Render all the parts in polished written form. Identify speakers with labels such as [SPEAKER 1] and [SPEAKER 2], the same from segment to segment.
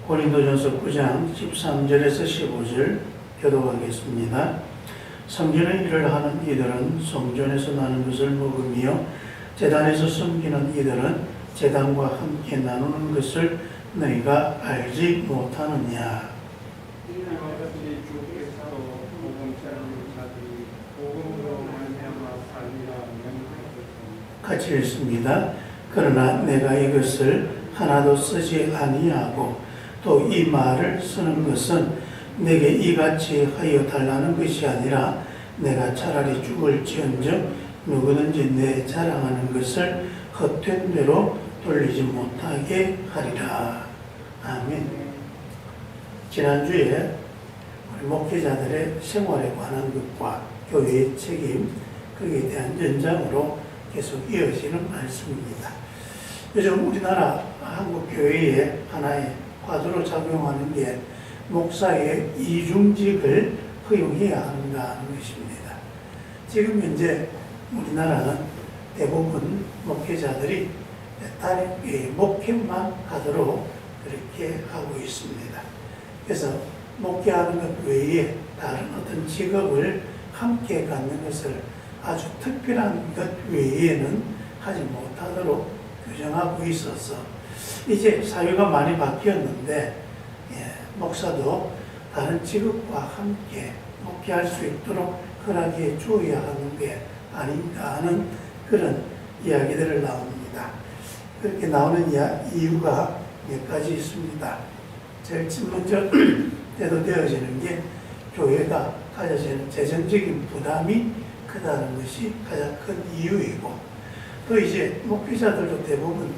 [SPEAKER 1] 고린도전서 9장 13절에서 15절 교독하겠습니다. 섬기는 일을 하는 이들은 성전에서 나는 것을 먹으며 제단에서 섬기는 이들은 제단과 함께 나누는 것을 너희가 알지 못하느냐.
[SPEAKER 2] 이는 어차피 주께서도 복음자를 자기 복음으로 말미암아 살리라 명하셨습니다.
[SPEAKER 1] 같이 읽습니다. 그러나 내가 이것을 하나도 쓰지 아니하고 또 이 말을 쓰는 것은 내게 이같이 하여 달라는 것이 아니라 내가 차라리 죽을지언정 누구든지 내 자랑하는 것을 헛된 대로 돌리지 못하게 하리라. 아멘. 지난주에 우리 목회자들의 생활에 관한 것과 교회의 책임, 거기에 대한 연장으로 계속 이어지는 말씀입니다. 요즘 우리나라 한국교회의 하나의 과도로 작용하는 게 목사의 이중직을 허용해야 하는가 하는 것입니다. 지금 현재 우리나라는 대부분 목회자들이 단임교회 목회만 하도록 그렇게 하고 있습니다. 그래서 목회하는 것 외에 다른 어떤 직업을 함께 갖는 것을 아주 특별한 것 외에는 하지 못하도록 규정하고 있어서 이제 사회가 많이 바뀌었는데 목사도 다른 직업과 함께 목회할 수 있도록 허락해 주어야 하는 게 아닌가 하는 그런 이야기들을 나옵니다. 그렇게 나오는 이유가 몇 가지 있습니다. 제일 먼저 대두되어지는 게 교회가 가져지는 재정적인 부담이 크다는 것이 가장 큰 이유이고, 또 이제 목회자들도 대부분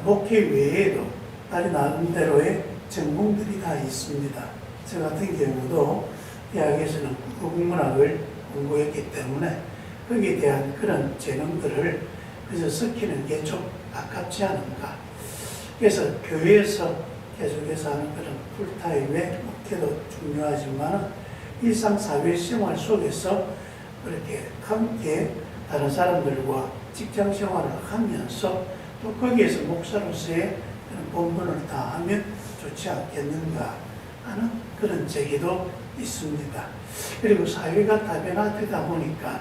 [SPEAKER 1] 목회 외에도 다른 나름대로의 전공들이 다 있습니다. 저 같은 경우도 대학에서는 국문학을 공부했기 때문에 거기에 대한 그런 재능들을 그저 섞이는 게 좀 아깝지 않은가. 그래서 교회에서 계속해서 하는 그런 풀타임의 목회도 중요하지만 일상사회생활 속에서 그렇게 함께 다른 사람들과 직장생활을 하면서 또 거기에서 목사로서의 그런 본분을 다하면 좋지 않겠는가 하는 그런 제기도 있습니다. 그리고 사회가 다변화되다 보니까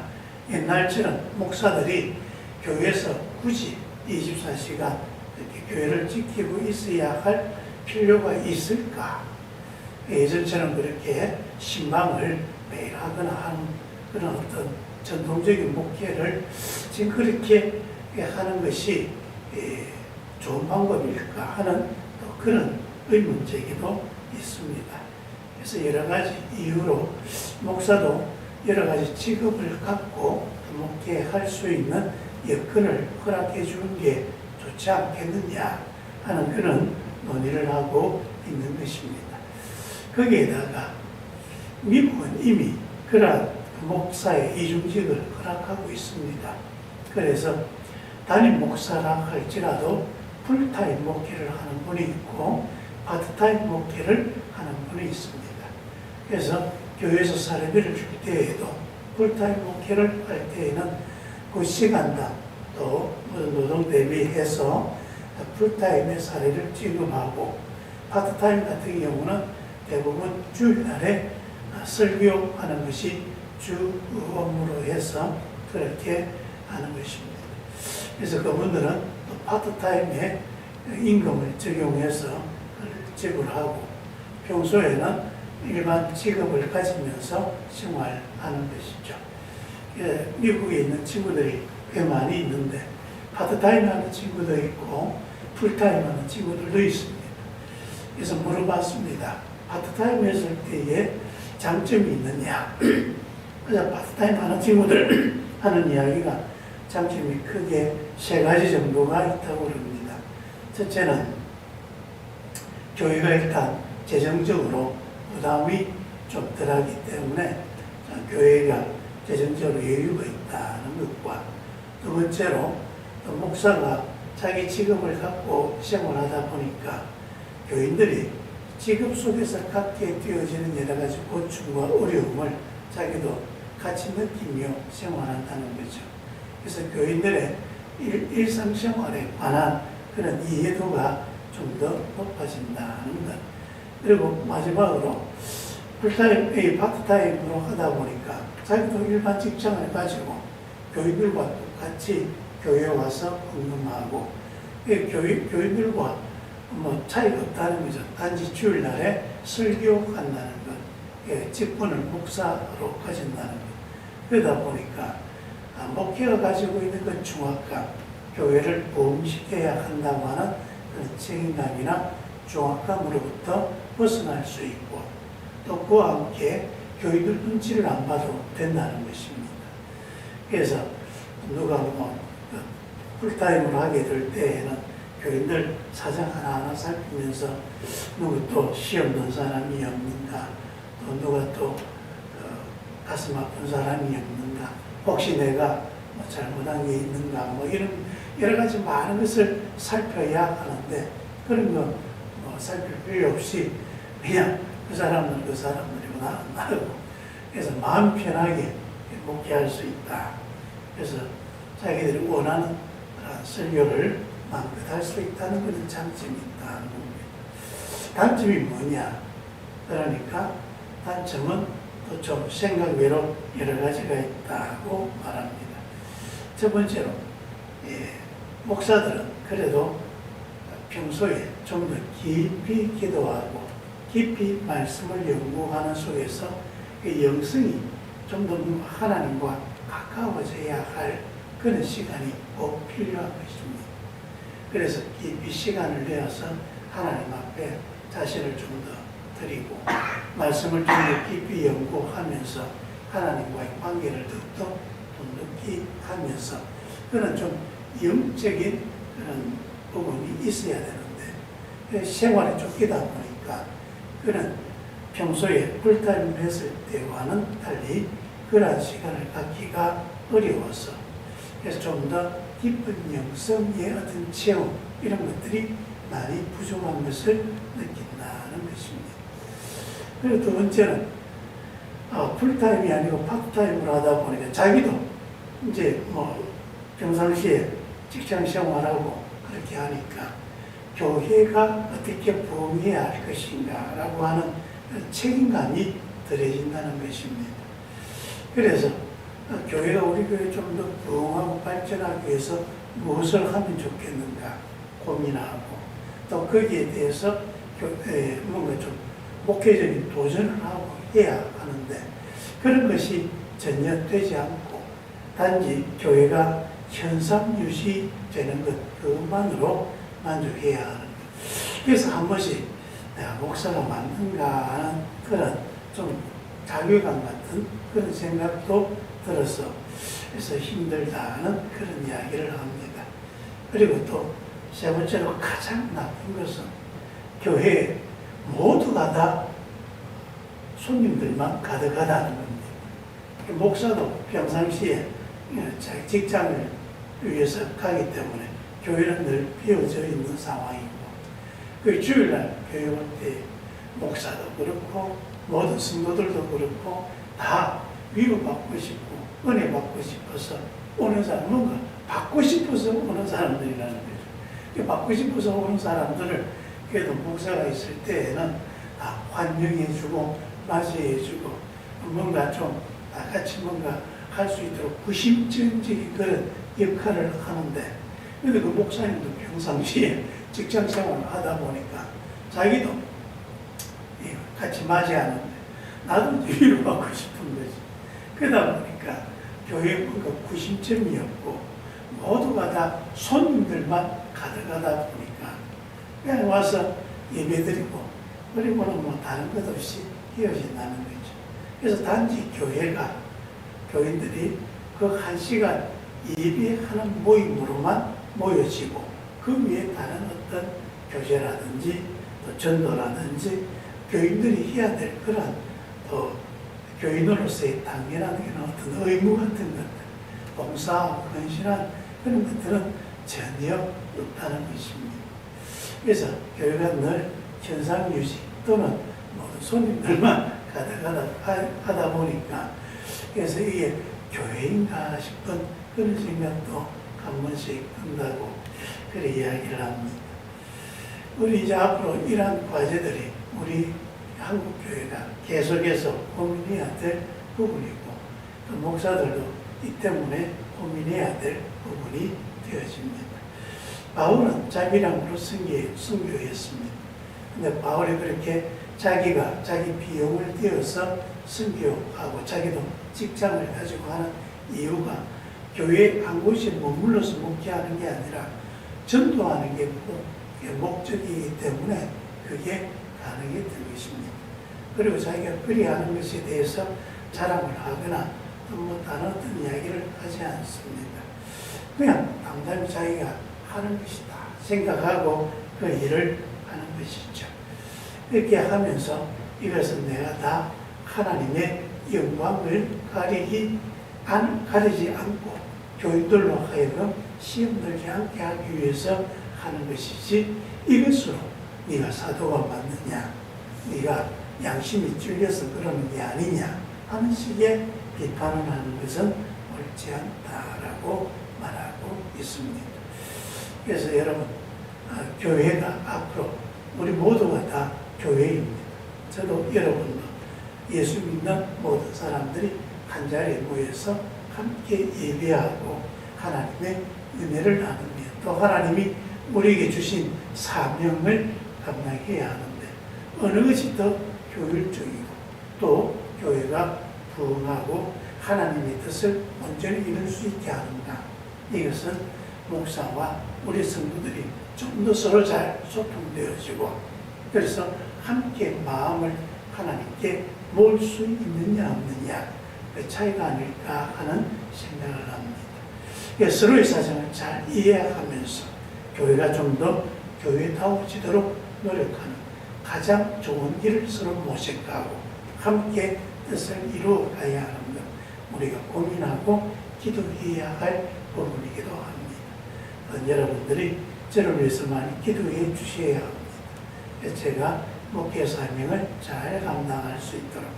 [SPEAKER 1] 옛날처럼 목사들이 교회에서 굳이 24시간 이렇게 교회를 지키고 있어야 할 필요가 있을까? 예전처럼 그렇게 신방을 매일 하거나 하는 그런 어떤 전통적인 목회를 지금 그렇게 하는 것이 좋은 방법일까 하는 그런 의문 제기도 있습니다. 그래서 여러 가지 이유로 목사도 여러 가지 직업을 갖고 목회할 수 있는 여건을 허락해 주는 게 좋지 않겠느냐 하는 그런 논의를 하고 있는 것입니다. 거기에다가 미국은 이미 그러한 목사의 이중직을 허락하고 있습니다. 그래서 단임 목사라 할지라도 풀타임 목회를 하는 분이 있고 파트타임 목회를 하는 분이 있습니다. 그래서 교회에서 사례비를 줄 때에도 풀타임 목회를 할 때에는 그 시간당 또 노동 대비해서 풀타임의 사례를 지급하고, 파트타임 같은 경우는 대부분 주일날에 설교하는 것이 주 업무로 해서 그렇게 하는 것입니다. 그래서 그분들은 또 파트타임에 임금을 적용해서 지불하고 평소에는 일반 직업을 가지면서 생활하는 것이죠. 미국에 있는 친구들이 꽤 많이 있는데 파트타임 하는 친구도 있고 풀타임 하는 친구들도 있습니다. 그래서 물어봤습니다. 파트타임 했을 때에 장점이 있느냐? 그래서 파트타임 하는 친구들 하는 이야기가 장점이 크게 세 가지 정도가 있다고 합니다. 첫째는 교회가 일단 재정적으로 부담이 좀 덜하기 때문에 교회가 재정적으로 여유가 있다는 것과, 두 번째로 또 목사가 자기 직업을 갖고 생활하다 보니까 교인들이 직업 속에서 갖게 되어지는 여러 가지 고충과 어려움을 자기도 같이 느끼며 생활한다는 거죠. 그래서 교인들의 일상생활에 관한 그런 이해도가 좀 더 높아진다는 것. 그리고 마지막으로 풀타임, 파트타임으로 하다 보니까 자기도 일반 직장을 가지고 교인들과 똑같이 교회에 와서 헌금하고 교인들과 뭐 차이가 없다는 거죠. 단지 주일날에 설교한다는 것, 직분을 목사로 가진다는 것. 그러다 보니까 목회가 가지고 있는 그 중압감, 교회를 보험시켜야 한다고 하는 그런 책임감이나 중압감으로부터 벗어날 수 있고 또 그와 함께 교인들 눈치를 안 봐도 된다는 것입니다. 그래서 누가 풀타임으로 하게 될 때에는 교인들 사정 하나하나 살피면서 누구 또 시험 본 사람이 없는가, 또 누가 또 가슴 아픈 사람이 없는가, 혹시 내가 뭐 잘못한 게 있는가, 뭐 이런 여러 가지 많은 것을 살펴야 하는데 그런 거 살필 필요 없이 그냥 그 사람은 그 사람들이고 나는 나고 그래서 마음 편하게 목회할 수 있다. 그래서 자기들이 원하는 설교를 마음껏 할 수 있다는 것은 장점이 있다는 겁니다. 단점이 뭐냐? 그러니까 단점은 또 좀 생각 외로 여러 가지가 있다고 말합니다. 첫 번째로 목사들은 그래도 평소에 좀 더 깊이 기도하고 깊이 말씀을 연구하는 속에서 그 영성이 좀 더 하나님과 가까워져야 할 그런 시간이 꼭 필요한 것입니다. 그래서 깊이 시간을 내어서 하나님 앞에 자신을 좀 더 드리고 말씀을 좀 더 깊이 연구하면서 하나님과의 관계를 더욱더 깊이 하면서 그런 좀 영적인 그런 부분이 있어야 되는데 생활에 쫓기다 보니까 그런 평소에 풀타임을 했을 때와는 달리 그러한 시간을 갖기가 어려워서 그래서 좀 더 깊은 영성의 어떤 체험 이런 것들이 많이 부족한 것을 느낀다는 것입니다. 그리고 두 번째는 풀타임이 아니고 파트타임으로 하다 보니까 자기도 이제 뭐 평상시에 직장 생활하고 그렇게 하니까 교회가 어떻게 부흥해야 할 것인가 라고 하는 책임감이 들어진다는 것입니다. 그래서 교회가 우리 교회 좀 더 부흥하고 발전하기 위해서 무엇을 하면 좋겠는가 고민하고 또 거기에 대해서 뭔가 좀 목회적인 도전을 하고 해야 하는데 그런 것이 전혀 되지 않고 단지 교회가 현상 유지되는 것 그것만으로 만족해야 하는 것. 그래서 한 번씩 내가 목사가 맞는가 하는 그런 좀 자괴감 같은 그런 생각도 들어서 그래서 힘들다는 그런 이야기를 합니다. 그리고 또 세 번째로 가장 나쁜 것은 교회에 모두가 다 손님들만 가득하다는 겁니다. 목사도 평상시에 자기 직장을 위해서 가기 때문에 교회는 늘 비어져 있는 상황이고 그 주일날 교회 올 때 목사도 그렇고 모든 성도들도 그렇고 다 위로받고 싶고 은혜 받고 싶어서 오는 사람 뭔가 받고 싶어서 오는 사람들이라는 거죠. 받고 싶어서 오는 사람들을 그래도 목사가 있을 때에는 다 환영해주고 맞이해주고 뭔가 좀 다 같이 뭔가 할 수 있도록 구심점적인 그런 역할을 하는데 근데 그 목사님도 평상시에 직장 생활을 하다 보니까 자기도 같이 맞이하는데 나도 위로받고 싶은 거지. 그러다 보니까 교회에 뭔가 구심점이 없고 모두가 다 손님들만 가득하다 보니까 그냥 와서 예배드리고 그리고는 뭐 다른 것 없이 헤어진다는 거죠. 그래서 단지 교회가 교인들이 그 한 시간 예배하는 모임으로만 모여지고 그 위에 다른 어떤 교제라든지 또 전도라든지 교인들이 해야 될 그런 또 교인으로서의 당연한 어떤 의무 같은 것들, 봉사하고 헌신한 그런 것들은 전혀 없다는 것입니다. 그래서 교회가 늘 현상 유지 또는 모든 손님들만 가득하다 보니까 그래서 이게 교회인가 싶은 그런 생각도 한 번씩 든다고 그런 이야기를 합니다. 우리 이제 앞으로 이러한 과제들이 우리 한국교회가 계속해서 고민해야 될 부분이고 또 목사들도 이 때문에 고민해야 될 부분이 되어집니다. 바울은 자비랑으로 선교했습니다. 근데 바울이 그렇게 자기가 자기 비용을 떼어서 선교하고 자기도 직장을 가지고 하는 이유가 교회 한 곳에 머물러서 목회하는 게 아니라 전도하는 게 목적이기 때문에 그게 가능했던 것입니다. 그리고 자기가 그리하는 것에 대해서 자랑을 하거나 또 다른 어떤 이야기를 하지 않습니다. 그냥 당당히 자기가 하는 것이다 생각하고 그 일을 하는 것이죠. 이렇게 하면서 이것은 내가 다 하나님의 영광을 가리지 않고 교인들로 하여금 시험 들지 않게 하기 위해서 하는 것이지 이것으로 네가 사도가 맞느냐, 네가 양심이 찔려서 그러는 게 아니냐 하는 식의 비판을 하는 것은 옳지 않다라고 말하고 있습니다. 그래서 여러분, 교회가 앞으로 우리 모두가 다 교회입니다. 저도 여러분도 예수 믿는 모든 사람들이 한 자리에 모여서 함께 예배하고 하나님의 은혜를 나누며 또 하나님이 우리에게 주신 사명을 감당해야 하는데 어느 것이 더 효율적이고 또 교회가 부흥하고 하나님의 뜻을 온전히 이룰 수 있게 하는가, 이것은 목사와 우리 성도들이 좀 더 서로 잘 소통되어지고 그래서 함께 마음을 하나님께 모을 수 있느냐 없느냐 그 차이가 아닐까 하는 생각을 합니다. 서로의 사정을 잘 이해하면서 교회가 좀 더 교회다워지도록 노력하는 가장 좋은 길을 서로 모색하고 함께 뜻을 이루어 가야 하는 것, 우리가 고민하고 기도해야 할 부분이기도 합니다. 여러분들이 저를 위해서 많이 기도해 주셔야 합니다. 제가 목회 사명을 잘 감당할 수 있도록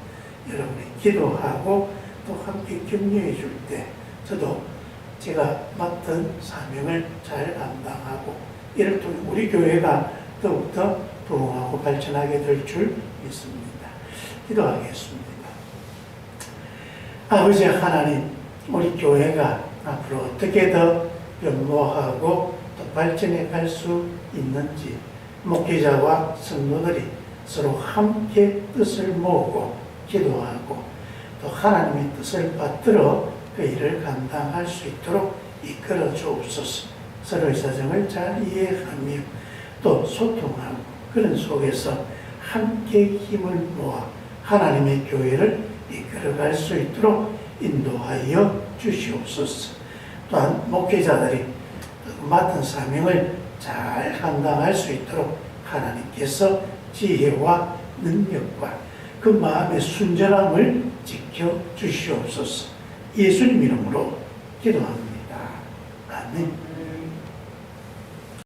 [SPEAKER 1] 여러분이 기도하고 또 함께 격려해 줄 때 저도 제가 맡은 사명을 잘 감당하고 이를 통해 우리 교회가 더욱더 부흥하고 발전하게 될 줄 믿습니다. 기도하겠습니다. 아버지 하나님, 우리 교회가 앞으로 어떻게 더 변모하고 또 발전해 갈 수 있는지 목회자와 성도들이 서로 함께 뜻을 모으고 기도하고 또 하나님의 뜻을 받들어 그 일을 감당할 수 있도록 이끌어 주옵소서. 서로의 사정을 잘 이해하며 또 소통하고 그런 속에서 함께 힘을 모아 하나님의 교회를 이끌어갈 수 있도록 인도하여 주시옵소서. 또한 목회자들이 맡은 사명을 잘 감당할 수 있도록 하나님께서 지혜와 능력과 그 마음의 순전함을 지켜 주시옵소서. 예수님 이름으로 기도합니다. 아멘.